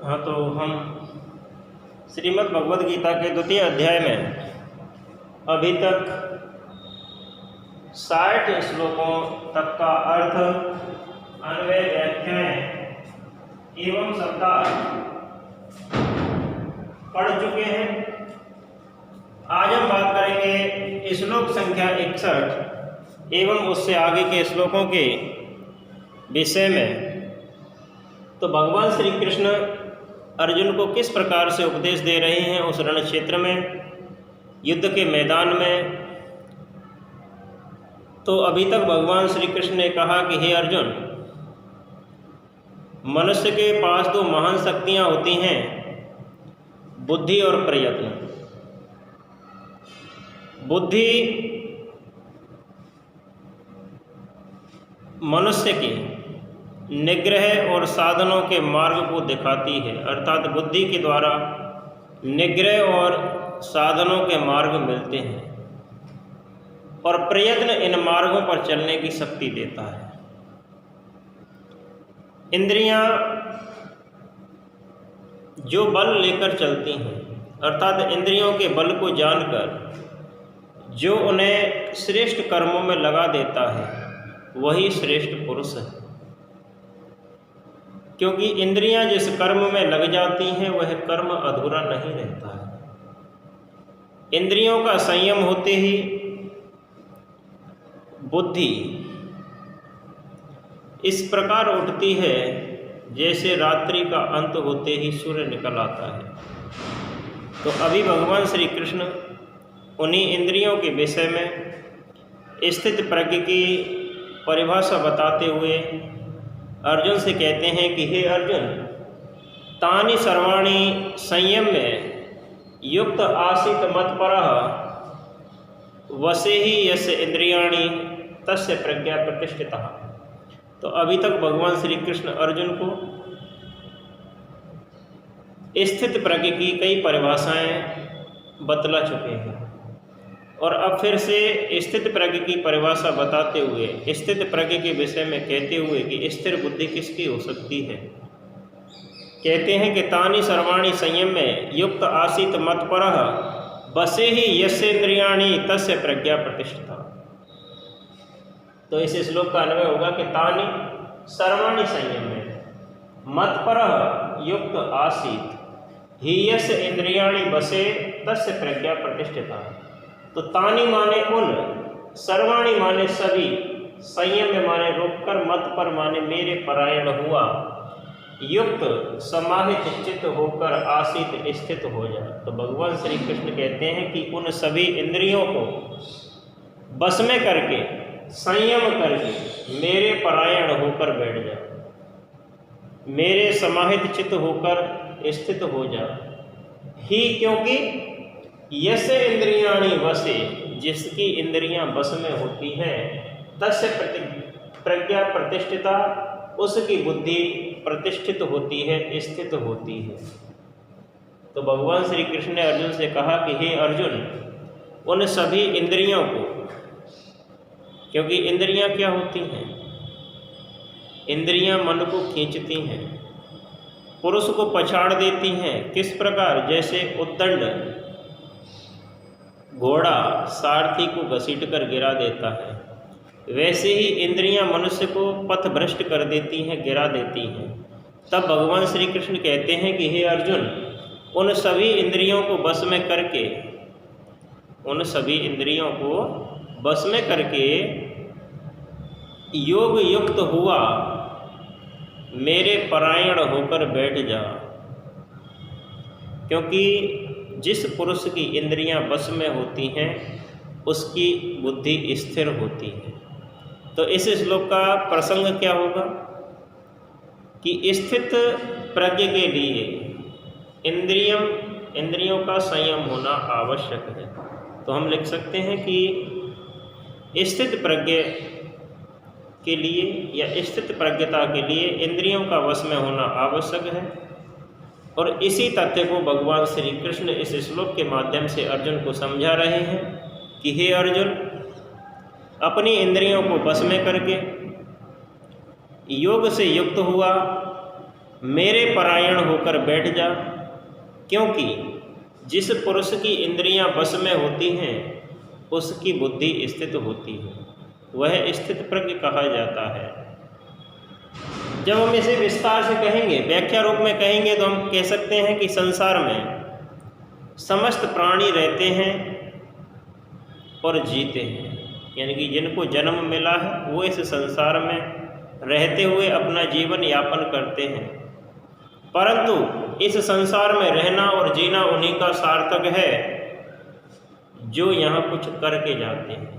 हाँ, तो हम श्रीमद् भगवद गीता के द्वितीय अध्याय में अभी तक 60 श्लोकों तक का अर्थ, अन्वय, व्याख्याएं एवं शब्दार्थ पढ़ चुके हैं। आज हम बात करेंगे श्लोक संख्या 61 एवं उससे आगे के श्लोकों के विषय में। तो भगवान श्री कृष्ण अर्जुन को किस प्रकार से उपदेश दे रहे हैं उस रण क्षेत्र में, युद्ध के मैदान में। तो अभी तक भगवान श्री कृष्ण ने कहा कि हे अर्जुन, मनुष्य के पास दो महान शक्तियां होती हैं, बुद्धि और प्रयत्न। बुद्धि मनुष्य के निग्रह और साधनों के मार्ग को दिखाती है, अर्थात बुद्धि के द्वारा निग्रह और साधनों के मार्ग मिलते हैं, और प्रयत्न इन मार्गों पर चलने की शक्ति देता है। इंद्रियां जो बल लेकर चलती हैं, अर्थात इंद्रियों के बल को जानकर जो उन्हें श्रेष्ठ कर्मों में लगा देता है, वही श्रेष्ठ पुरुष है। क्योंकि इंद्रियां जिस कर्म में लग जाती हैं वह कर्म अधूरा नहीं रहता है। इंद्रियों का संयम होते ही बुद्धि इस प्रकार उठती है जैसे रात्रि का अंत होते ही सूर्य निकल आता है। तो अभी भगवान श्री कृष्ण उन्हीं इंद्रियों के विषय में स्थित प्रज्ञ की परिभाषा बताते हुए अर्जुन से कहते हैं कि हे अर्जुन, तानि सर्वाणि संयम में युक्त आसीत मत्परः वसे ही यस्य इंद्रियाणि तस्य प्रज्ञा प्रतिष्ठिता। तो अभी तक भगवान श्री कृष्ण अर्जुन को स्थित प्रज्ञ की कई परिभाषाएं बतला चुके हैं, और अब फिर से स्थित प्रज्ञ की परिभाषा बताते हुए स्थित प्रज्ञ के विषय में कहते हुए कि स्थिर बुद्धि किसकी हो सकती है। कहते हैं कि तानि सर्वाणि संयम में युक्त आसीत मत्परः बसे ही यस्य इंद्रियाणि तस्य प्रज्ञा प्रतिष्ठिता। तो इस श्लोक का अन्वय होगा कि तानि सर्वाणि संयम में मत्परः युक्त आसीत ही यस्य इंद्रियाणि बसे तस्य प्रज्ञा प्रतिष्ठिता। तो तानि माने उन, सर्वाणि माने सभी, संयम में माने रोककर, मत पर माने मेरे परायण हुआ, युक्त समाहित चित्त होकर आसीत स्थित हो जाए। तो भगवान श्री कृष्ण कहते हैं कि उन सभी इंद्रियों को बस में करके, संयम करके मेरे परायण होकर बैठ जा, मेरे समाहित चित्त होकर स्थित हो जा। ही क्योंकि यस्य इंद्रियाणि वसे, जिसकी इंद्रियां बस में होती हैं, तस्य प्रज्ञा प्रतिष्ठिता, उसकी बुद्धि प्रतिष्ठित होती है, स्थित होती है। तो भगवान श्री कृष्ण ने अर्जुन से कहा कि हे अर्जुन, उन सभी इंद्रियों को, क्योंकि इंद्रियां क्या होती हैं? इंद्रियां मन को खींचती हैं, पुरुष को पछाड़ देती हैं। किस प्रकार? जैसे उद्दंड घोड़ा सारथी को घसीट कर गिरा देता है, वैसे ही इंद्रियां मनुष्य को पथ भ्रष्ट कर देती हैं, गिरा देती हैं। तब भगवान श्री कृष्ण कहते हैं कि हे अर्जुन, उन सभी इंद्रियों को बस में करके, उन सभी इंद्रियों को बस में करके योग युक्त हुआ मेरे परायण होकर बैठ जा। क्योंकि जिस पुरुष की इंद्रियां बस में होती हैं उसकी बुद्धि स्थिर होती है। तो इस श्लोक का प्रसंग क्या होगा कि स्थित प्रज्ञ के लिए इंद्रियों का संयम होना आवश्यक है। तो हम लिख सकते हैं कि स्थित प्रज्ञ के लिए या स्थित प्रज्ञता के लिए इंद्रियों का वश में होना आवश्यक है। और इसी तथ्य को भगवान श्री कृष्ण इस श्लोक के माध्यम से अर्जुन को समझा रहे हैं कि हे अर्जुन, अपनी इंद्रियों को बस में करके योग से युक्त हुआ मेरे परायण होकर बैठ जा, क्योंकि जिस पुरुष की इंद्रियां बस में होती हैं उसकी बुद्धि स्थित होती है, वह स्थित प्रज्ञ कहा जाता है। जब हम इसे विस्तार से कहेंगे, व्याख्या रूप में कहेंगे, तो हम कह सकते हैं कि संसार में समस्त प्राणी रहते हैं और जीते हैं, यानी कि जिनको जन्म मिला है वो इस संसार में रहते हुए अपना जीवन यापन करते हैं, परंतु इस संसार में रहना और जीना उन्हीं का सार्थक है जो यहाँ कुछ करके जाते हैं।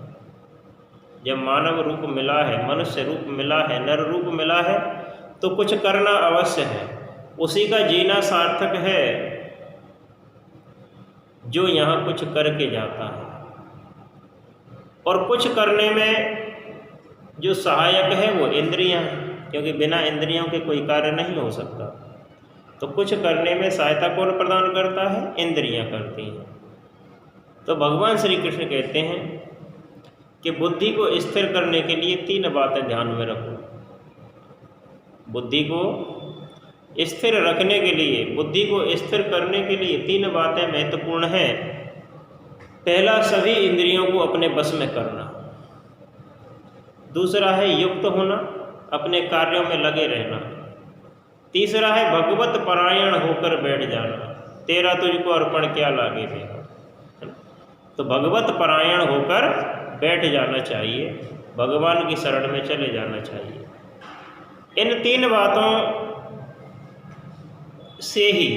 जब मानव रूप मिला है, मनुष्य रूप मिला है, नर रूप मिला है, तो कुछ करना अवश्य है। उसी का जीना सार्थक है जो यहाँ कुछ करके जाता है। और कुछ करने में जो सहायक है वो इंद्रियां हैं, क्योंकि बिना इंद्रियों के कोई कार्य नहीं हो सकता। तो कुछ करने में सहायता कौन प्रदान करता है? इंद्रियां करती हैं। तो भगवान श्री कृष्ण कहते हैं कि बुद्धि को स्थिर करने के लिए 3 बातें ध्यान में रखो। बुद्धि को स्थिर रखने के लिए, बुद्धि को स्थिर करने के लिए 3 बातें महत्वपूर्ण हैं। पहला, सभी इंद्रियों को अपने बस में करना। दूसरा है युक्त होना, अपने कार्यों में लगे रहना। तीसरा है भगवत परायण होकर बैठ जाना, तेरा तुझको अर्पण क्या लागे बेगा। तो भगवत परायण होकर बैठ जाना चाहिए, भगवान की शरण में चले जाना चाहिए। इन 3 बातों से ही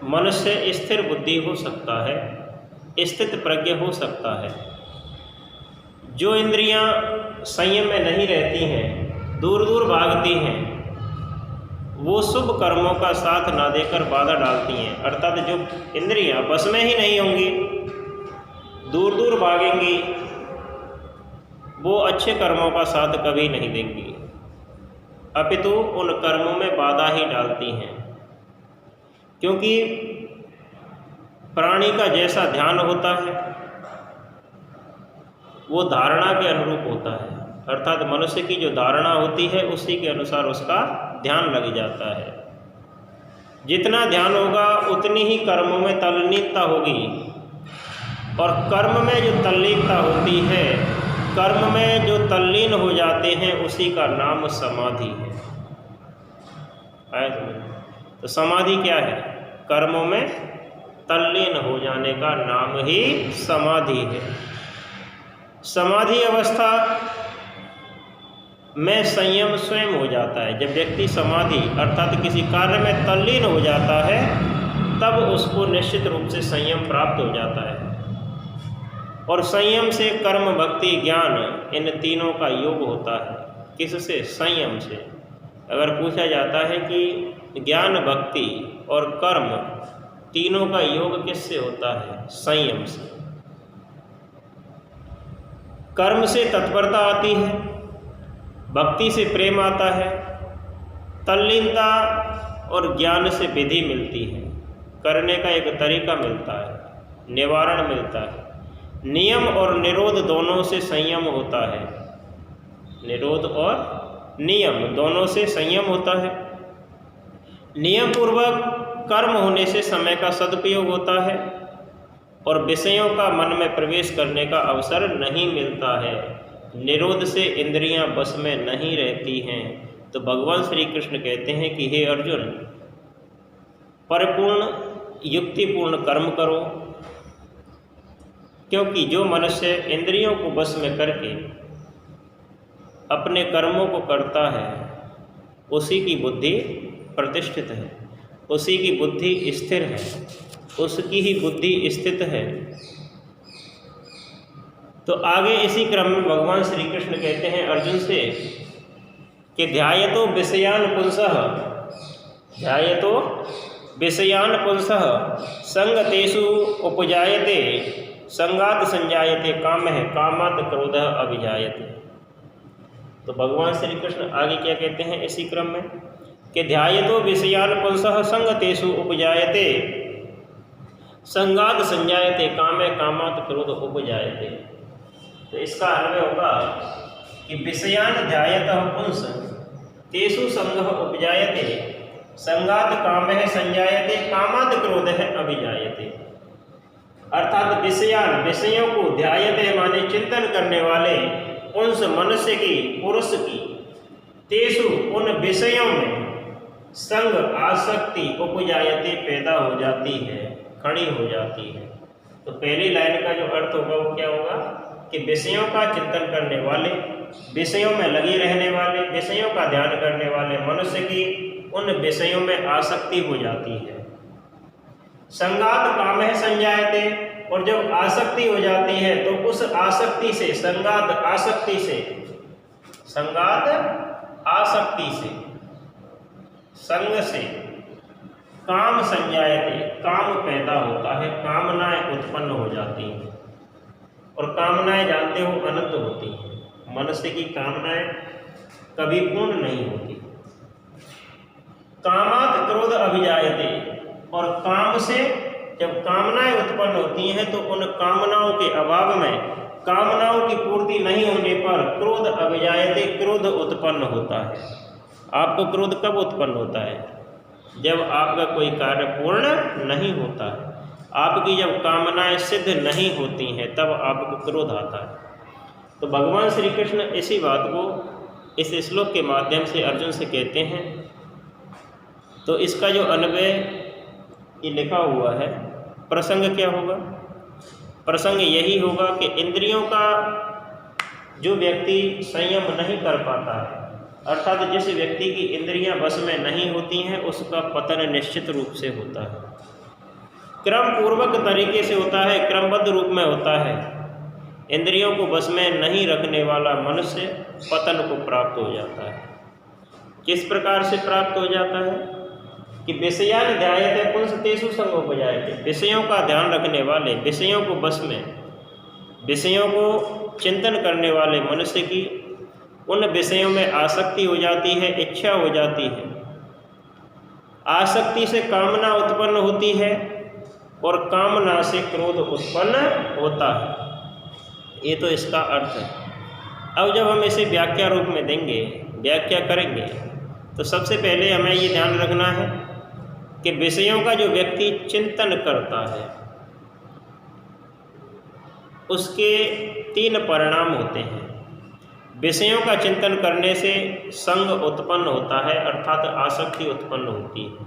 मनुष्य स्थिर बुद्धि हो सकता है, स्थित प्रज्ञ हो सकता है। जो इंद्रियां संयम में नहीं रहती हैं, दूर दूर भागती हैं, वो शुभ कर्मों का साथ ना देकर बाधा डालती हैं। अर्थात जो इंद्रियां बस में ही नहीं होंगी, दूर दूर भागेंगी, वो अच्छे कर्मों का साथ कभी नहीं देंगी, अपितु उन कर्मों में बाधा ही डालती हैं। क्योंकि प्राणी का जैसा ध्यान होता है वो धारणा के अनुरूप होता है, अर्थात मनुष्य की जो धारणा होती है उसी के अनुसार उसका ध्यान लग जाता है। जितना ध्यान होगा उतनी ही कर्मों में तल्लीनता होगी, और कर्म में जो तल्लीनता होती है, कर्म में जो तल्लीन हो जाते हैं, उसी का नाम समाधि है। तो समाधि क्या है? कर्मों में तल्लीन हो जाने का नाम ही समाधि है। समाधि अवस्था में संयम स्वयं हो जाता है। जब व्यक्ति समाधि अर्थात किसी कार्य में तल्लीन हो जाता है, तब उसको निश्चित रूप से संयम प्राप्त हो जाता है। और संयम से कर्म, भक्ति, ज्ञान, इन तीनों का योग होता है। किससे? संयम से। अगर पूछा जाता है कि ज्ञान, भक्ति और कर्म तीनों का योग किससे होता है? संयम से। कर्म से तत्परता आती है, भक्ति से प्रेम आता है, तल्लीनता और ज्ञान से विधि मिलती है, करने का एक तरीका मिलता है, निवारण मिलता है। नियम और निरोध दोनों से संयम होता है। निरोध और नियम दोनों से संयम होता है। नियम पूर्वक कर्म होने से समय का सदुपयोग होता है और विषयों का मन में प्रवेश करने का अवसर नहीं मिलता है। निरोध से इंद्रियां बस में नहीं रहती हैं। तो भगवान श्री कृष्ण कहते हैं कि हे अर्जुन, परिपूर्ण युक्तिपूर्ण कर्म करो, क्योंकि जो मनुष्य इंद्रियों को बस में करके अपने कर्मों को करता है, उसी की बुद्धि प्रतिष्ठित है, उसी की बुद्धि स्थिर है, उसकी ही बुद्धि स्थित है। तो आगे इसी क्रम में भगवान श्री कृष्ण कहते हैं अर्जुन से कि ध्यायतो विषयान पुंसः, ध्यायतो विषयान पुंसः संगतेषु उपजायते संगात संजायते कामः कामात् क्रोधः अभिजायते। तो भगवान श्री कृष्ण आगे क्या कहते हैं इसी क्रम में कि ध्यायतो विषयान पुंसः संगतेषु उपजायते संगात संजायते कामः कामात् क्रोध उपजायते। तो इसका अन्वय होगा कि विषयान ध्यायतः पुंस, तेषु संगः उपजायते संगात कामः संजायते कामात् क्रोधः अभिजायते। अर्थात विषयों को ध्यायते माने चिंतन करने वाले उस मनुष्य की, पुरुष की, तेषु उन विषयों में संग आसक्ति उपजायते पैदा हो जाती है, खड़ी हो जाती है। तो पहली लाइन का जो अर्थ होगा वो क्या होगा कि विषयों का चिंतन करने वाले, विषयों में लगी रहने वाले, विषयों का ध्यान करने वाले मनुष्य की उन विषयों में आसक्ति हो जाती है। संगात कामः संजायते, और जब आसक्ति हो जाती है तो उस आसक्ति से, संगात आसक्ति से, संगात आसक्ति से, संग से काम संजायते, काम पैदा होता है, कामनाएं उत्पन्न हो जाती हैं। और कामनाएं जानते हो अनंत होती हैं, मनुष्य की कामनाएं कभी पूर्ण नहीं होती। कामात् क्रोध अभिजायते, और काम से जब कामनाएं उत्पन्न होती हैं तो उन कामनाओं के अभाव में, कामनाओं की पूर्ति नहीं होने पर क्रोध अभिजायते, क्रोध उत्पन्न होता है। आपको क्रोध कब उत्पन्न होता है? जब आपका कोई कार्य पूर्ण नहीं होता है, आपकी जब कामनाएं सिद्ध नहीं होती हैं, तब आपको क्रोध आता है। तो भगवान श्री कृष्ण इसी बात को इस श्लोक के माध्यम से अर्जुन से कहते हैं। तो इसका जो अन्वय ये लिखा हुआ है, प्रसंग क्या होगा? प्रसंग यही होगा कि इंद्रियों का जो व्यक्ति संयम नहीं कर पाता है, अर्थात जिस व्यक्ति की इंद्रियां वश में नहीं होती हैं, उसका पतन निश्चित रूप से होता है। क्रम पूर्वक तरीके से होता है, क्रमबद्ध रूप में होता है। इंद्रियों को वश में नहीं रखने वाला मनुष्य पतन को प्राप्त हो जाता है। किस प्रकार से प्राप्त हो जाता है कि विषयान ध्यायते पुंस तेषु संगोपजायते, विषयों का ध्यान रखने वाले, विषयों को वश में, विषयों को चिंतन करने वाले मनुष्य की उन विषयों में आसक्ति हो जाती है, इच्छा हो जाती है। आसक्ति से कामना उत्पन्न होती है और कामना से क्रोध उत्पन्न होता है। ये तो इसका अर्थ है। अब जब हम इसे व्याख्या रूप में देंगे, व्याख्या करेंगे, तो सबसे पहले हमें ये ध्यान रखना है कि विषयों का जो व्यक्ति चिंतन करता है उसके 3 परिणाम होते हैं। विषयों का चिंतन करने से संग उत्पन्न होता है, अर्थात आसक्ति उत्पन्न होती है।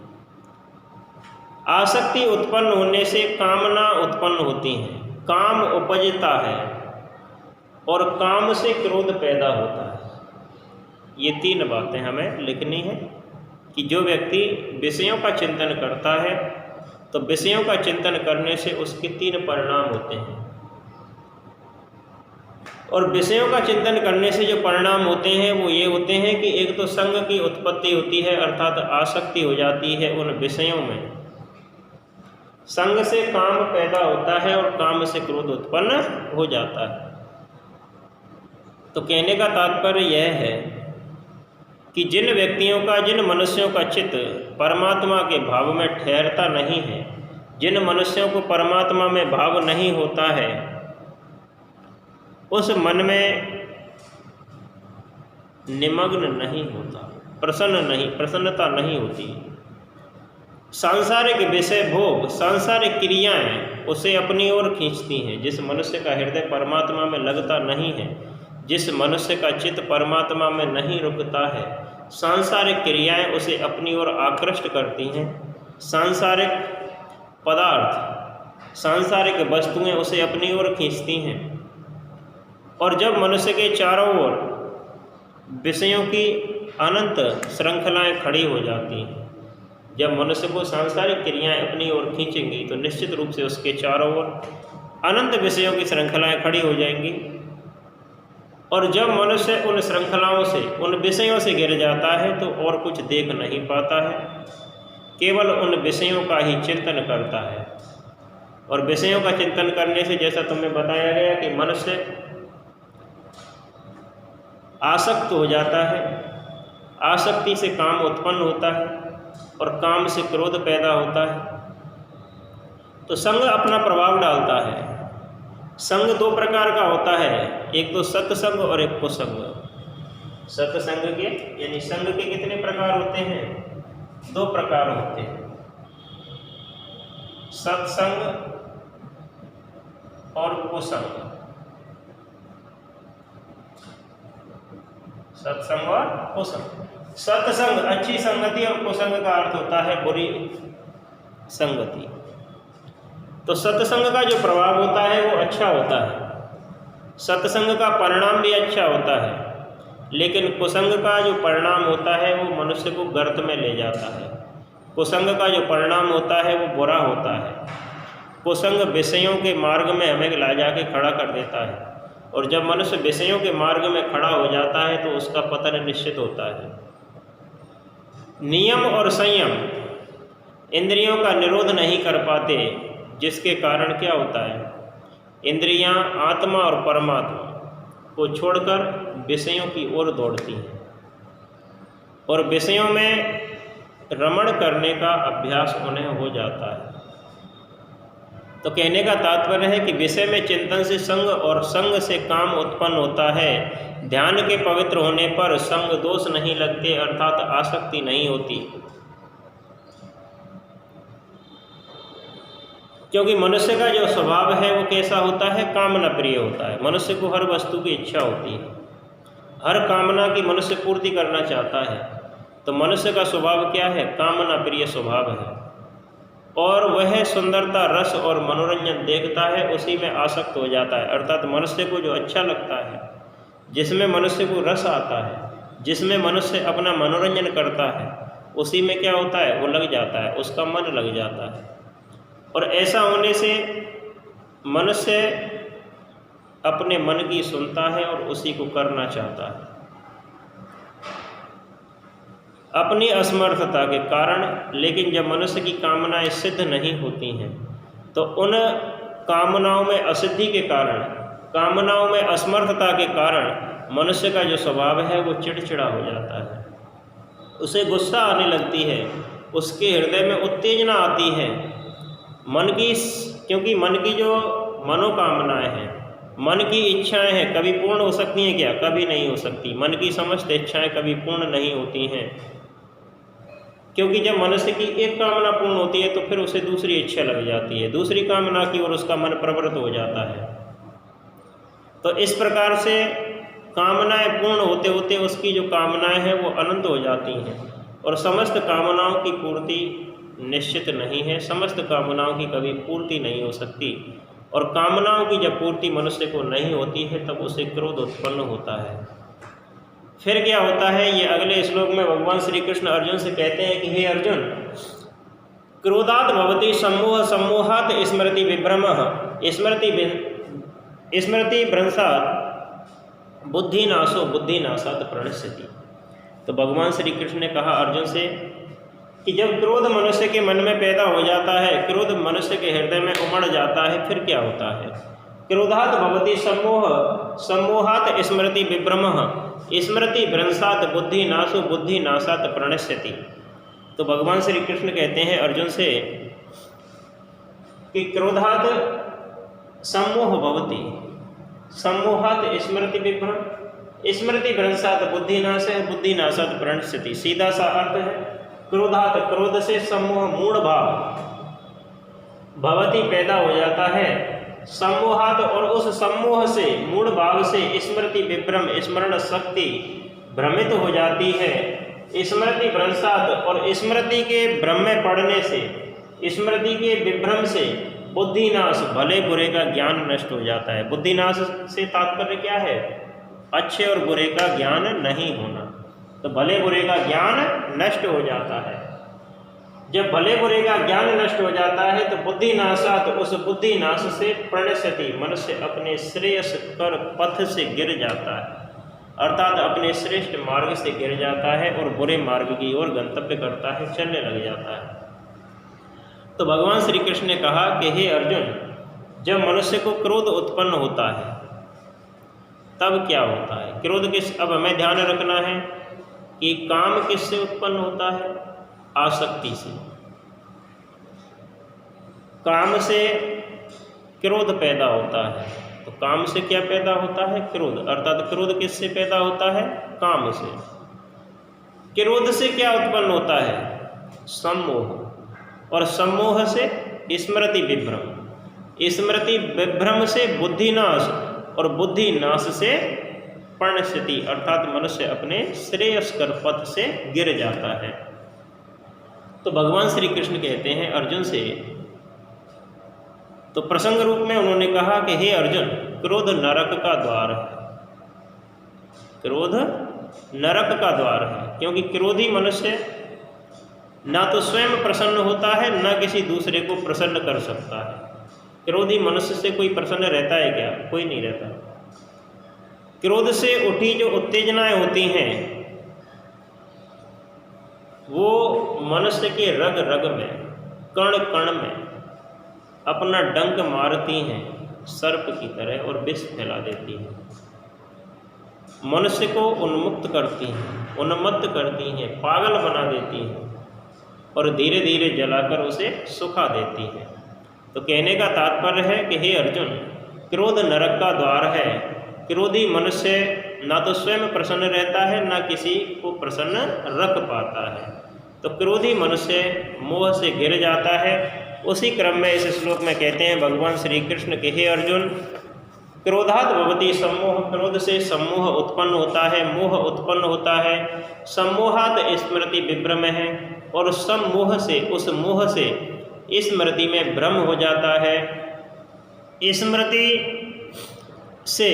आसक्ति उत्पन्न होने से कामना उत्पन्न होती है, काम उपजता है और काम से क्रोध पैदा होता है। ये 3 बातें हमें लिखनी है कि जो व्यक्ति विषयों का चिंतन करता है तो विषयों का चिंतन करने से उसके 3 परिणाम होते हैं। और विषयों का चिंतन करने से जो परिणाम होते हैं वो ये होते हैं कि एक तो संग की उत्पत्ति होती है, अर्थात आसक्ति हो जाती है उन विषयों में। संग से काम पैदा होता है और काम से क्रोध उत्पन्न हो जाता है। तो कहने का तात्पर्य यह है कि जिन व्यक्तियों का, जिन मनुष्यों का चित्त परमात्मा के भाव में ठहरता नहीं है, जिन मनुष्यों को परमात्मा में भाव नहीं होता है, उस मन में निमग्न नहीं होता, प्रसन्नता नहीं होती। सांसारिक विषय भोग, सांसारिक क्रियाएं उसे अपनी ओर खींचती हैं। जिस मनुष्य का हृदय परमात्मा में लगता नहीं है, जिस मनुष्य का चित्त परमात्मा में नहीं रुकता है, सांसारिक क्रियाएं उसे अपनी ओर आकृष्ट करती हैं। सांसारिक पदार्थ, सांसारिक वस्तुएं उसे अपनी ओर खींचती हैं। और जब मनुष्य के चारों ओर विषयों की अनंत श्रृंखलाएं खड़ी हो जाती हैं, जब मनुष्य को सांसारिक क्रियाएं अपनी ओर खींचेंगी तो निश्चित रूप से उसके चारों ओर अनंत विषयों की श्रृंखलाएं खड़ी हो जाएंगी। और जब मनुष्य उन श्रृंखलाओं से, उन विषयों से घिर जाता है तो और कुछ देख नहीं पाता है, केवल उन विषयों का ही चिंतन करता है। और विषयों का चिंतन करने से, जैसा तुम्हें बताया गया कि मनुष्य आसक्त हो जाता है, आसक्ति से काम उत्पन्न होता है और काम से क्रोध पैदा होता है। तो संग अपना प्रभाव डालता है। संग 2 प्रकार का होता है, एक तो सत्संग और एक कुसंग। सत्संग के यानी संग के कितने प्रकार होते हैं? 2 प्रकार होते हैं, सत्संग और कुसंग। सत्संग और कुसंग। सत्संग अच्छी संगति और कुसंग का अर्थ होता है बुरी संगति। तो सत्संग का जो प्रभाव होता है वो अच्छा होता है, सत्संग का परिणाम भी अच्छा होता है, लेकिन कुसंग का जो परिणाम होता है वो मनुष्य को गर्त में ले जाता है। कुसंग का जो परिणाम होता है वो बुरा होता है। कुसंग विषयों के मार्ग में हमें ला जाके खड़ा कर देता है, और जब मनुष्य विषयों के मार्ग में खड़ा हो जाता है तो उसका पतन निश्चित होता है। नियम और संयम इंद्रियों का निरोध नहीं कर पाते, जिसके कारण क्या होता है, इंद्रियां आत्मा और परमात्मा को छोड़कर विषयों की ओर दौड़ती हैं और विषयों में रमण करने का अभ्यास उन्हें हो जाता है। तो कहने का तात्पर्य है कि विषय में चिंतन से संग और संग से काम उत्पन्न होता है। ध्यान के पवित्र होने पर संग दोष नहीं लगते, अर्थात आसक्ति नहीं होती, क्योंकि मनुष्य का जो स्वभाव है वो कैसा होता है, कामना प्रिय होता है। मनुष्य को हर वस्तु की इच्छा होती है, हर कामना की मनुष्य पूर्ति करना चाहता है। तो मनुष्य का स्वभाव क्या है, कामना प्रिय स्वभाव है, और वह सुंदरता, रस और मनोरंजन देखता है, उसी में आसक्त हो जाता है। अर्थात मनुष्य को जो अच्छा लगता है, जिसमें मनुष्य को रस आता है, जिसमें मनुष्य अपना मनोरंजन करता है, उसी में क्या होता है, वो लग जाता है, उसका मन लग जाता है। और ऐसा होने से मनुष्य अपने मन की सुनता है और उसी को करना चाहता है। अपनी असमर्थता के कारण, लेकिन जब मनुष्य की कामनाएं सिद्ध नहीं होती हैं तो उन कामनाओं में असिद्धि के कारण, कामनाओं में असमर्थता के कारण मनुष्य का जो स्वभाव है वो चिड़चिड़ा हो जाता है, उसे गुस्सा आने लगती है, उसके हृदय में उत्तेजना आती है। मन की, क्योंकि मन की जो मनोकामनाएं हैं, मन की इच्छाएं हैं, कभी पूर्ण हो सकती हैं क्या, कभी नहीं हो सकती। मन की समस्त इच्छाएं कभी पूर्ण नहीं होती हैं, क्योंकि जब मनुष्य की एक कामना पूर्ण होती है तो फिर उसे दूसरी इच्छा लग जाती है, दूसरी कामना की ओर उसका मन प्रवृत्त हो जाता है। तो इस प्रकार से कामनाएं पूर्ण होते होते उसकी जो कामनाएं हैं वो अनंत हो जाती हैं, और समस्त कामनाओं की पूर्ति निश्चित नहीं है, समस्त कामनाओं की कभी पूर्ति नहीं हो सकती। और कामनाओं की जब पूर्ति मनुष्य को नहीं होती है तब उसे क्रोध उत्पन्न होता है। फिर क्या होता है, ये अगले श्लोक में भगवान श्री कृष्ण अर्जुन से कहते हैं कि हे अर्जुन, क्रोधात् भवति सम्मोह, सम्मोहात् स्मृति विभ्रमः, स्मृति भ्रंशात् बुद्धिनाशो, बुद्धिनाशात् प्रणश्यति। तो भगवान श्री कृष्ण ने कहा अर्जुन से कि जब क्रोध मनुष्य के मन में पैदा हो जाता है, क्रोध मनुष्य के हृदय में उमड़ जाता है, फिर क्या होता है, क्रोधात् भवति सम्मोह, सम्मोहात् स्मृति विभ्रमः, स्मृति भ्रंशात् बुद्धिनाशो, बुद्धिनाशात् प्रणश्यति। तो भगवान श्री कृष्ण कहते हैं अर्जुन से कि क्रोधात् सम्मोह भवति, सम्मोहात् स्मृति विभ्रम, स्मृति भ्रंशात् बुद्धिनाश है, बुद्धिनाशात् प्रणश्यति। सीधा सा अर्थ है, क्रोधात्, क्रोध से सम्मोह मूढ़ भाव भवति पैदा हो जाता है, सम्मोहात् और उस सम्मोह से, मूढ़ भाव से स्मृति विभ्रम, स्मरण शक्ति भ्रमित हो जाती है, स्मृति भ्रंशात् और स्मृति के भ्रम में पड़ने से, स्मृति के विभ्रम से बुद्धिनाश, भले बुरे का ज्ञान नष्ट हो जाता है। बुद्धिनाश से तात्पर्य क्या है, अच्छे और बुरे का ज्ञान नहीं होना। तो भले बुरे का ज्ञान नष्ट हो जाता है। जब भले बुरे का ज्ञान नष्ट हो जाता है तो बुद्धिनाशात्, उस बुद्धिनाश से प्रणश्यति, मनुष्य अपने श्रेयस कर पथ से गिर जाता है, अर्थात अपने श्रेष्ठ मार्ग से गिर जाता है और बुरे मार्ग की ओर गंतव्य करता है, चलने लग जाता है। तो भगवान श्री कृष्ण ने कहा कि हे अर्जुन, जब मनुष्य को क्रोध उत्पन्न होता है तब क्या होता है, क्रोध किस, अब हमें ध्यान रखना है कि काम किससे उत्पन्न होता है, आसक्ति से। काम से क्रोध पैदा होता है, तो काम से क्या पैदा होता है? क्रोध। अर्थात क्रोध किससे पैदा होता है? काम से। क्रोध से क्या उत्पन्न होता है? सम्मोह। और सम्मोह से स्मृति विभ्रम। स्मृति विभ्रम से बुद्धिनाश, और बुद्धिनाश से पर्णस्थिति, अर्थात मनुष्य अपने श्रेयस्कर पथ से गिर जाता है। तो भगवान श्री कृष्ण कहते हैं अर्जुन से, तो प्रसंग रूप में उन्होंने कहा कि हे अर्जुन, क्रोध नरक का द्वार है। क्रोध नरक का द्वार है, क्योंकि क्रोधी मनुष्य ना तो स्वयं प्रसन्न होता है, ना किसी दूसरे को प्रसन्न कर सकता है। क्रोधी मनुष्य से कोई प्रसन्न रहता है क्या? कोई नहीं रहता। क्रोध से उठी जो उत्तेजनाएं होती हैं वो मनुष्य के रग रग में, कण कण में अपना डंक मारती हैं सर्प की तरह, और विष फैला देती हैं। मनुष्य को उन्मुक्त करती हैं, उन्मत्त करती हैं, पागल बना देती हैं, और धीरे धीरे जलाकर उसे सुखा देती हैं। तो कहने का तात्पर्य है कि हे अर्जुन, क्रोध नरक का द्वार है। क्रोधी मनुष्य ना तो स्वयं प्रसन्न रहता है, ना किसी को प्रसन्न रख पाता है। तो क्रोधी मनुष्य मोह से घिर जाता है। उसी क्रम में इस श्लोक में कहते हैं भगवान श्री कृष्ण के, हे अर्जुन, क्रोधात् भवति सम्मोह। क्रोध से सम्मोह उत्पन्न होता है, मोह उत्पन्न होता है। सम्मोहात् स्मृति विभ्रम है, और सम्मोह से, उस मोह से स्मृति में भ्रम हो जाता है। स्मृति से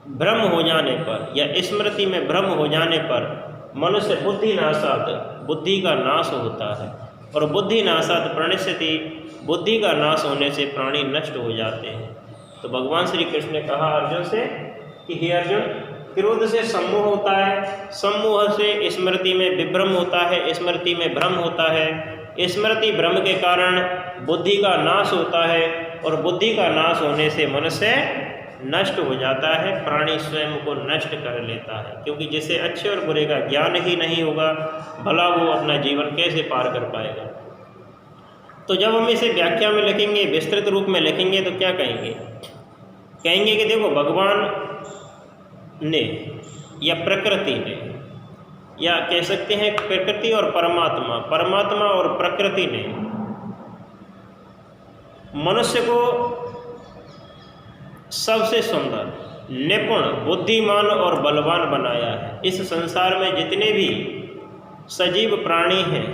भ्रम हो जाने पर, या स्मृति में भ्रम हो जाने पर मनुष्य बुद्धिनाशात्, बुद्धि का नाश होता है। और बुद्धिनाशात् प्रणश्यति, बुद्धि का नाश होने से प्राणी नष्ट हो जाते हैं। तो भगवान श्री कृष्ण ने कहा अर्जुन से कि हे अर्जुन, क्रोध से सम्मोह होता है, सम्मोह से स्मृति में विभ्रम होता है, स्मृति में भ्रम होता है। स्मृति भ्रम के कारण बुद्धि का नाश होता है, और बुद्धि का नाश होने से मनुष्य नष्ट हो जाता है, प्राणी स्वयं को नष्ट कर लेता है। क्योंकि जिसे अच्छे और बुरे का ज्ञान ही नहीं होगा, भला वो अपना जीवन कैसे पार कर पाएगा। तो जब हम इसे व्याख्या में लिखेंगे, विस्तृत रूप में लिखेंगे, तो क्या कहेंगे? कहेंगे कि देखो, भगवान ने या प्रकृति ने, या कह सकते हैं प्रकृति और परमात्मा, परमात्मा और प्रकृति ने मनुष्य को सबसे सुंदर, निपुण, बुद्धिमान और बलवान बनाया है। इस संसार में जितने भी सजीव प्राणी हैं,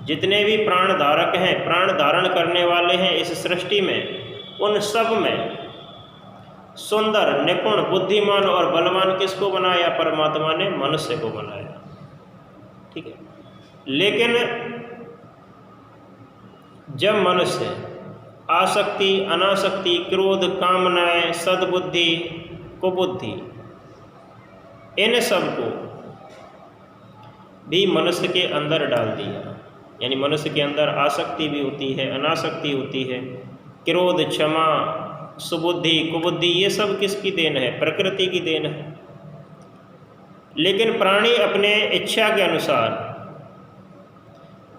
जितने भी प्राण धारक हैं, प्राण धारण करने वाले हैं इस सृष्टि में, उन सब में सुंदर, निपुण, बुद्धिमान और बलवान किसको बनाया? परमात्मा ने मनुष्य को बनाया। ठीक है। लेकिन जब मनुष्य आसक्ति, अनासक्ति, क्रोध, कामनाएं, सद्बुद्धि, कुबुद्धि, इन सब को भी मनुष्य के अंदर डाल दिया, यानी मनुष्य के अंदर आसक्ति भी होती है, अनासक्ति होती है, क्रोध, क्षमा, सुबुद्धि, कुबुद्धि, ये सब किसकी देन है? प्रकृति की देन है। लेकिन प्राणी अपने इच्छा के अनुसार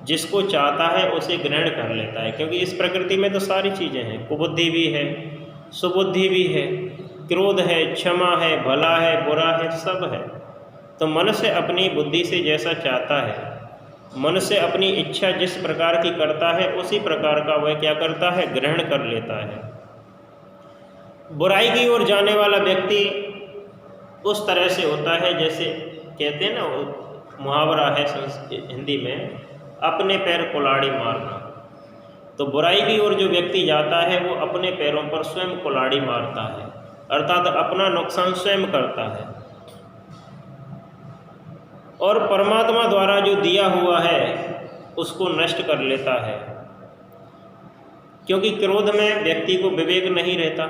जिसको चाहता है उसे ग्रहण कर लेता है, क्योंकि इस प्रकृति में तो सारी चीज़ें हैं। कुबुद्धि भी है, सुबुद्धि भी है, क्रोध है, क्षमा है, भला है, बुरा है, सब है। तो मनुष्य अपनी बुद्धि से जैसा चाहता है, मनुष्य अपनी इच्छा जिस प्रकार की करता है, उसी प्रकार का वह क्या करता है? ग्रहण कर लेता है। बुराई की ओर जाने वाला व्यक्ति उस तरह से होता है, जैसे कहते हैं ना, मुहावरा है हिंदी में, अपने पैर कुल्हाड़ी मारना। तो बुराई की ओर जो व्यक्ति जाता है वो अपने पैरों पर स्वयं कुल्हाड़ी मारता है, अर्थात अपना नुकसान स्वयं करता है। और परमात्मा द्वारा जो दिया हुआ है उसको नष्ट कर लेता है, क्योंकि क्रोध में व्यक्ति को विवेक नहीं रहता।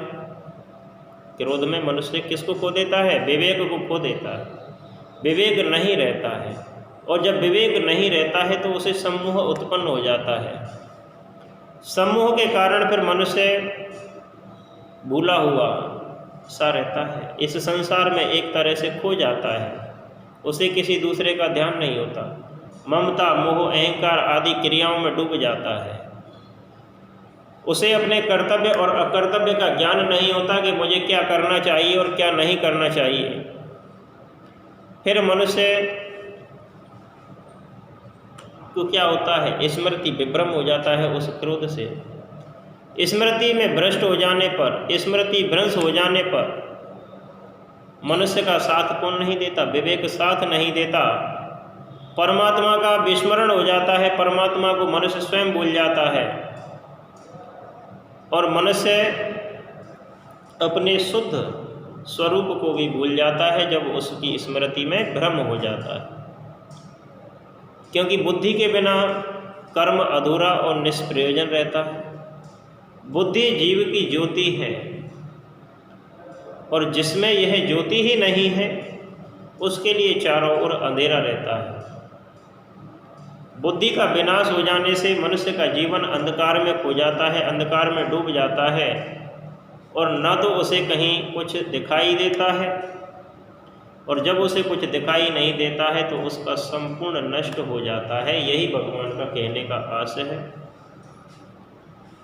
क्रोध में मनुष्य किसको खो देता है? विवेक को खो देता है। विवेक नहीं रहता है, और जब विवेक नहीं रहता है तो उसे सम्मोह उत्पन्न हो जाता है। सम्मोह के कारण फिर मनुष्य भूला हुआ सा रहता है, इस संसार में एक तरह से खो जाता है, उसे किसी दूसरे का ध्यान नहीं होता, ममता, मोह, अहंकार आदि क्रियाओं में डूब जाता है। उसे अपने कर्तव्य और अकर्तव्य का ज्ञान नहीं होता कि मुझे क्या करना चाहिए और क्या नहीं करना चाहिए। फिर मनुष्य को क्या होता है, स्मृति विभ्रम हो जाता है उस क्रोध से। स्मृति में भ्रष्ट हो जाने पर, स्मृति भ्रंश हो जाने पर मनुष्य का साथ कौन नहीं देता, विवेक साथ नहीं देता। परमात्मा का विस्मरण हो जाता है, परमात्मा को मनुष्य स्वयं भूल जाता है और मनुष्य अपने शुद्ध स्वरूप को भी भूल जाता है जब उसकी स्मृति में भ्रम हो जाता है। क्योंकि बुद्धि के बिना कर्म अधूरा और निष्प्रयोजन रहता है। बुद्धि जीव की ज्योति है और जिसमें यह ज्योति ही नहीं है उसके लिए चारों ओर अंधेरा रहता है। बुद्धि का विनाश हो जाने से मनुष्य का जीवन अंधकार में खो जाता है, अंधकार में डूब जाता है और न तो उसे कहीं कुछ दिखाई देता है और जब उसे कुछ दिखाई नहीं देता है तो उसका संपूर्ण नष्ट हो जाता है। यही भगवान का कहने का आशय है।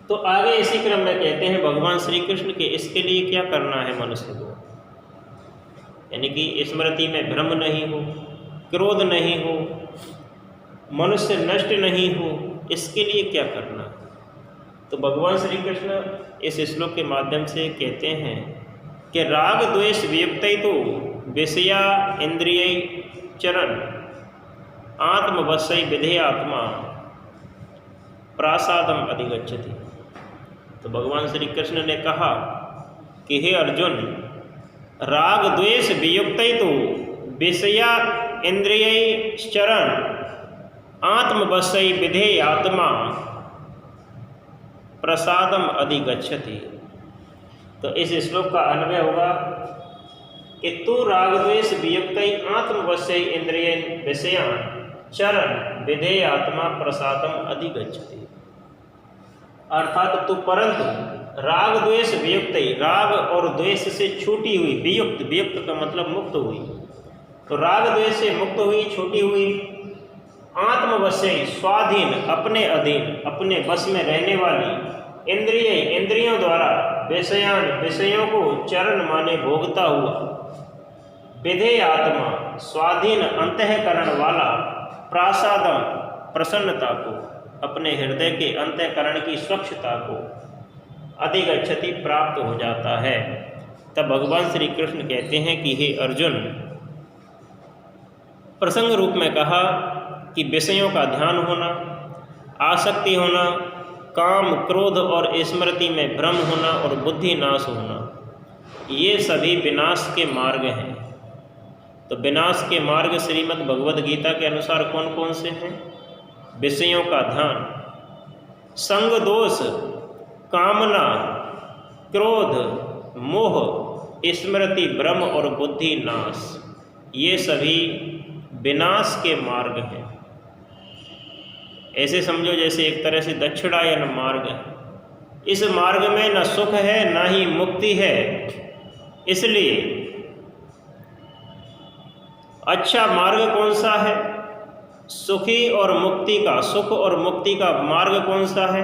तो आगे इसी क्रम में कहते हैं भगवान श्री कृष्ण के इसके लिए क्या करना है मनुष्य को, यानी कि स्मृति में भ्रम नहीं हो, क्रोध नहीं हो, मनुष्य नष्ट नहीं हो, इसके लिए क्या करना। तो भगवान श्री कृष्ण इस श्लोक के माध्यम से कहते हैं कि राग द्वेष वियुक्तो विषया इंद्रिय चरण आत्मवश्य विधेयात्मा प्रासादम अधिगच्छति। तो भगवान श्री कृष्ण ने कहा कि हे अर्जुन, राग द्वेष वियुक्तो विषया इंद्रिय चरण आत्मवश्य विधेयात्मा प्रसादम अधिगच्छति। तो इस श्लोक का अन्वय होगा कि तू राग द्वेष वियुक्त आत्मवश्य इंद्रिय विषयान चरण विधेयात्मा प्रसादम अधिगच्छति। अर्थात तू परंतु राग द्वेष वियुक्त, राग और द्वेष से छूटी हुई, वियुक्त, वियुक्त का मतलब मुक्त हुई, तो राग द्वेष से मुक्त हुई, छूटी हुई, आत्मवश्य स्वाधीन, अपने अधीन, अपने बस में रहने वाली इंद्रिय, इंद्रियों द्वारा विषयान, विषयों को चरण माने भोगता हुआ, विधेयात्मा स्वाधीन अंतःकरण वाला, प्रासादम प्रसन्नता को, अपने हृदय के अंतःकरण की स्वच्छता को अधिगच्छति प्राप्त हो जाता है। तब भगवान श्री कृष्ण कहते हैं कि हे अर्जुन, प्रसंग रूप में कहा कि विषयों का ध्यान होना, आसक्ति होना, काम क्रोध और स्मृति में भ्रम होना और बुद्धि नाश होना, ये सभी विनाश के मार्ग हैं। तो विनाश के मार्ग श्रीमद् भगवद गीता के अनुसार कौन कौन से हैं? विषयों का ध्यान, संग दोष, कामना, क्रोध, मोह, स्मृति भ्रम और बुद्धि नाश, ये सभी विनाश के मार्ग हैं। ऐसे समझो जैसे एक तरह से दक्षिणायन मार्ग है। इस मार्ग में न सुख है न ही मुक्ति है, इसलिए अच्छा मार्ग कौन सा है? सुखी और मुक्ति का, सुख और मुक्ति का मार्ग कौन सा है?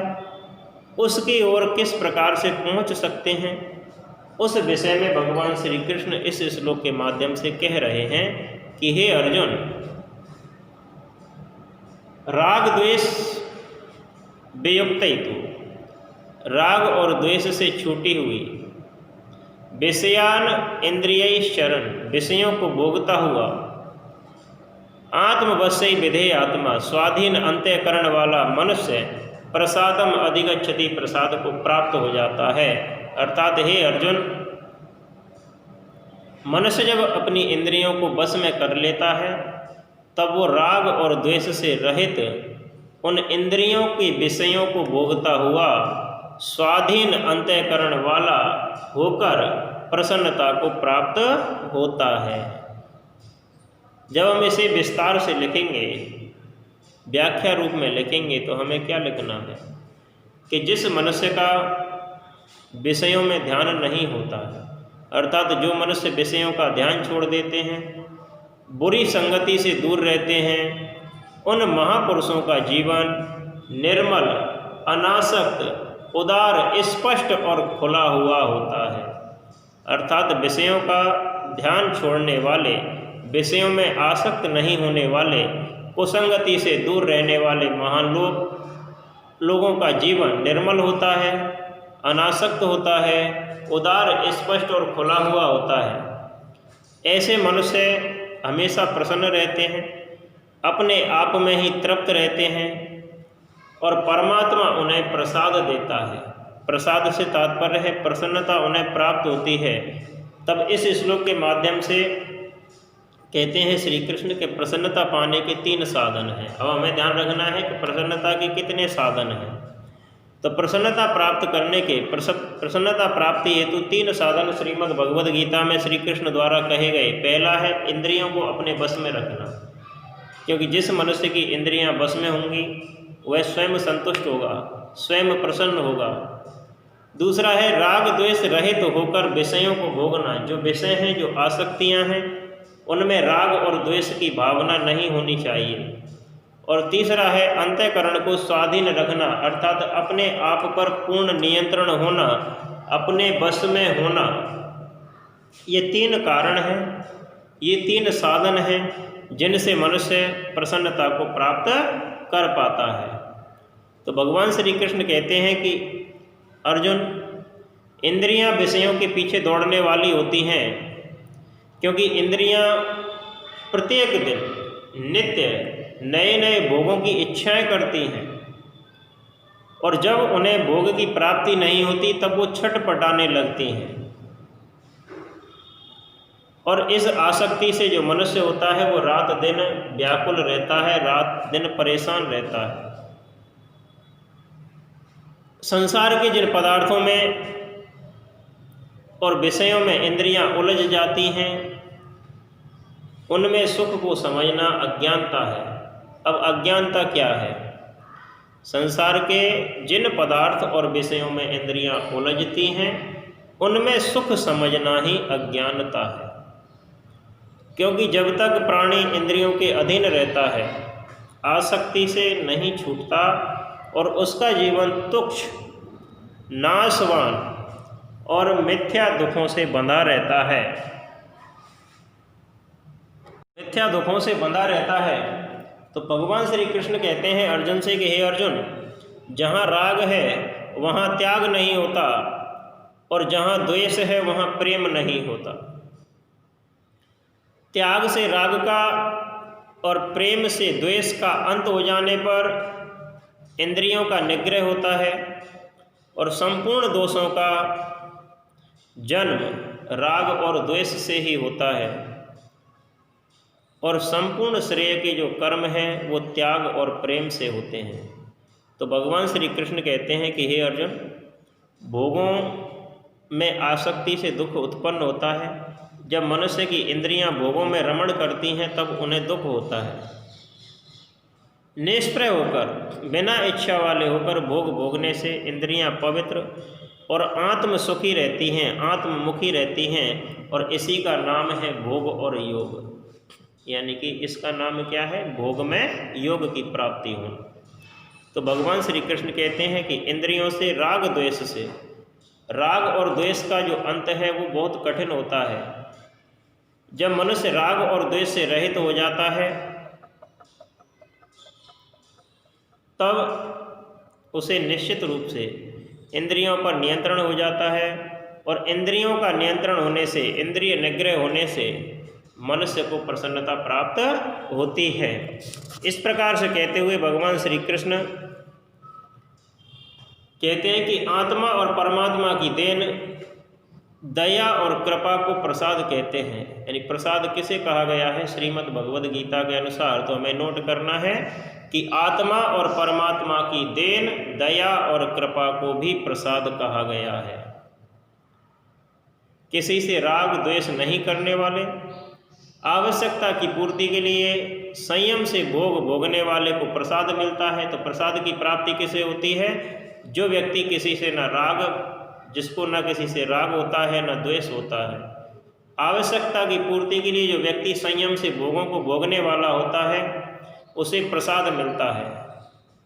उसकी ओर किस प्रकार से पहुंच सकते हैं, उस विषय में भगवान श्री कृष्ण इस श्लोक के माध्यम से कह रहे हैं कि हे अर्जुन, राग द्वेष वियुक्त, राग और द्वेष से छूटी हुई, विषयान इंद्रिय चरण, विषयों को भोगता हुआ, आत्मवश्य विधेय आत्मा, स्वाधीन अंतःकरण वाला मनुष्य प्रसादम अधिगच्छति, प्रसाद को प्राप्त हो जाता है। अर्थात हे अर्जुन, मनुष्य जब अपनी इंद्रियों को बस में कर लेता है तब वो राग और द्वेष से रहित उन इंद्रियों के विषयों को भोगता हुआ स्वाधीन अंतःकरण वाला होकर प्रसन्नता को प्राप्त होता है। जब हम इसे विस्तार से लिखेंगे, व्याख्या रूप में लिखेंगे, तो हमें क्या लिखना है कि जिस मनुष्य का विषयों में ध्यान नहीं होता है, अर्थात जो मनुष्य विषयों का ध्यान छोड़ देते हैं, बुरी संगति से दूर रहते हैं, उन महापुरुषों का जीवन निर्मल, अनासक्त, उदार, स्पष्ट और खुला हुआ होता है। अर्थात विषयों का ध्यान छोड़ने वाले, विषयों में आसक्त नहीं होने वाले, कुसंगति से दूर रहने वाले महान लोगों का जीवन निर्मल होता है, अनासक्त होता है, उदार, स्पष्ट और खुला हुआ होता है। ऐसे मनुष्य हमेशा प्रसन्न रहते हैं, अपने आप में ही तृप्त रहते हैं और परमात्मा उन्हें प्रसाद देता है। प्रसाद से तात्पर्य है प्रसन्नता उन्हें प्राप्त होती है। तब इस श्लोक के माध्यम से कहते हैं श्री कृष्ण के प्रसन्नता पाने के 3 साधन हैं। अब हमें ध्यान रखना है कि प्रसन्नता के कितने साधन हैं। तो प्रसन्नता प्राप्त करने के प्रसन्नता प्राप्ति हेतु 3 साधन श्रीमद् भगवद गीता में श्री कृष्ण द्वारा कहे गए। पहला है इंद्रियों को अपने बस में रखना, क्योंकि जिस मनुष्य की इंद्रियां बस में होंगी वह स्वयं संतुष्ट होगा, स्वयं प्रसन्न होगा। दूसरा है राग द्वेष रहित होकर विषयों को भोगना। जो विषय हैं, जो आसक्तियां हैं, उनमें राग और द्वेष की भावना नहीं होनी चाहिए। और तीसरा है अंतःकरण को स्वाधीन रखना, अर्थात अपने आप पर पूर्ण नियंत्रण होना, अपने बस में होना। ये 3 कारण हैं, ये 3 साधन हैं जिनसे मनुष्य प्रसन्नता को प्राप्त कर पाता है। तो भगवान श्री कृष्ण कहते हैं कि अर्जुन, इंद्रियां विषयों के पीछे दौड़ने वाली होती हैं, क्योंकि इंद्रियां प्रत्येक दिन नित्य नए नए भोगों की इच्छाएं करती हैं, और जब उन्हें भोग की प्राप्ति नहीं होती तब वो छटपटाने लगती हैं। और इस आसक्ति से जो मनुष्य होता है वो रात दिन व्याकुल रहता है, रात दिन परेशान रहता है। संसार के जिन पदार्थों में और विषयों में इंद्रियां उलझ जाती हैं, उनमें सुख को समझना अज्ञानता है। अब अज्ञानता क्या है? संसार के जिन पदार्थ और विषयों में इंद्रियां उलझती हैं, उनमें सुख समझना ही अज्ञानता है। क्योंकि जब तक प्राणी इंद्रियों के अधीन रहता है, आसक्ति से नहीं छूटता और उसका जीवन तुच्छ, नाशवान और मिथ्या दुखों से बंधा रहता है, मिथ्या दुखों से बंधा रहता है। तो भगवान श्री कृष्ण कहते हैं अर्जुन से कि हे अर्जुन, जहाँ राग है वहाँ त्याग नहीं होता, और जहाँ द्वेष है वहाँ प्रेम नहीं होता। त्याग से राग का और प्रेम से द्वेष का अंत हो जाने पर इंद्रियों का निग्रह होता है, और संपूर्ण दोषों का जन्म राग और द्वेष से ही होता है, और संपूर्ण श्रेय के जो कर्म हैं वो त्याग और प्रेम से होते हैं। तो भगवान श्री कृष्ण कहते हैं कि हे अर्जुन, भोगों में आसक्ति से दुख उत्पन्न होता है। जब मनुष्य की इंद्रियां भोगों में रमण करती हैं तब उन्हें दुख होता है। निष्प्रय होकर, बिना इच्छा वाले होकर भोग भोगने से इंद्रियां पवित्र और आत्म सुखी रहती हैं, आत्ममुखी रहती हैं, और इसी का नाम है भोग और योग। यानी कि इसका नाम क्या है? भोग में योग की प्राप्ति होना। तो भगवान श्री कृष्ण कहते हैं कि इंद्रियों से राग द्वेष से, राग और द्वेष का जो अंत है वो बहुत कठिन होता है। जब मनुष्य राग और द्वेष से रहित हो जाता है तब उसे निश्चित रूप से इंद्रियों पर नियंत्रण हो जाता है, और इंद्रियों का नियंत्रण होने से, इंद्रिय निग्रह होने से मनुष्य को प्रसन्नता प्राप्त होती है। इस प्रकार से कहते हुए भगवान श्री कृष्ण कहते हैं कि आत्मा और परमात्मा की देन दया और कृपा को प्रसाद कहते हैं। यानी प्रसाद किसे कहा गया है? श्रीमद् भगवद गीता के अनुसार तो हमें नोट करना है कि आत्मा और परमात्मा की देन, दया और कृपा को भी प्रसाद कहा गया है। किसी से राग द्वेष नहीं करने वाले, आवश्यकता की पूर्ति के लिए संयम से भोग भोगने वाले को प्रसाद मिलता है। तो प्रसाद की प्राप्ति किसे होती है? जो व्यक्ति किसी से न राग, जिसको न किसी से राग होता है न द्वेष होता है। आवश्यकता की पूर्ति के लिए जो व्यक्ति संयम से भोगों को भोगने वाला होता है उसे प्रसाद मिलता है,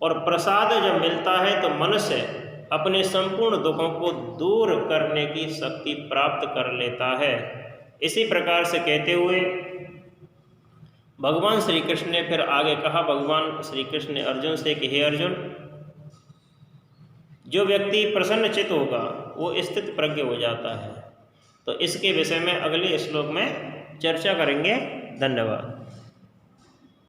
और प्रसाद जब मिलता है तो मनुष्य अपने संपूर्ण दुखों को दूर करने की शक्ति प्राप्त कर लेता है। इसी प्रकार से कहते हुए भगवान श्री कृष्ण ने फिर आगे कहा, भगवान श्री कृष्ण ने अर्जुन से कि हे अर्जुन, जो व्यक्ति प्रसन्नचित्त होगा वो स्थित प्रज्ञ हो जाता है। तो इसके विषय में अगले श्लोक में चर्चा करेंगे। धन्यवाद।